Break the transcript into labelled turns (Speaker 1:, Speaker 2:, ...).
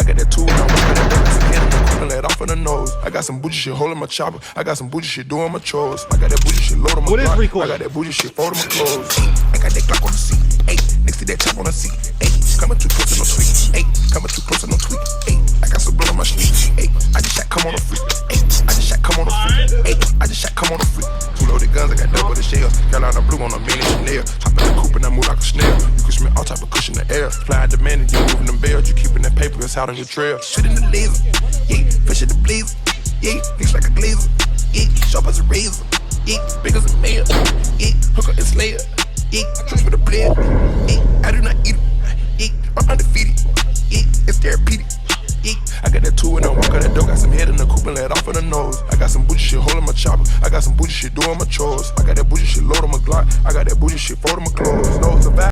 Speaker 1: I got that tool and I walk out that door, got some head in the coupe and let off in the nose. I got some bougie shit holding my chopper. I got some bougie shit doing my chores. I got that bougie shit loading my Glock. I got that bougie shit folding my clothes. I got that Glock on the seat. Ayy, next to that chop on the seat. Ayy, coming too close to no tweet. Ayy, coming too close to no tweet. Ayy, I got some blood on my street. Ayy, I just shot come on the freak. Ayy, I just shot come on the freak. Ayy, I just shot come on the freak. Two loaded guns, I got double the shells. Carolina blue on a million Chanel. Top in the coupe and I move like a snail. You can smell all type of cushion in the air. Fly out the man and you moving them bells. You keeping that paper, it's out on your trail. Shit in the laser, yeah, fish in the blazer, yeah, mix like a glazer, yeah, sharp as a razor, yeah, big as a mail, yeah, hooker and slayer, yeah, trust with a blade, yeah, I do not eat it, yeah, I'm undefeated, yeah, it's therapeutic. Yeah, I got that tool and I walk out that door, got some head in the coupe and let off in the nose. I got some bougie shit holding my chopper. I got some bougie shit doing my chores. I got that bougie shit loading my Glock. I got that bougie shit folding my clothes.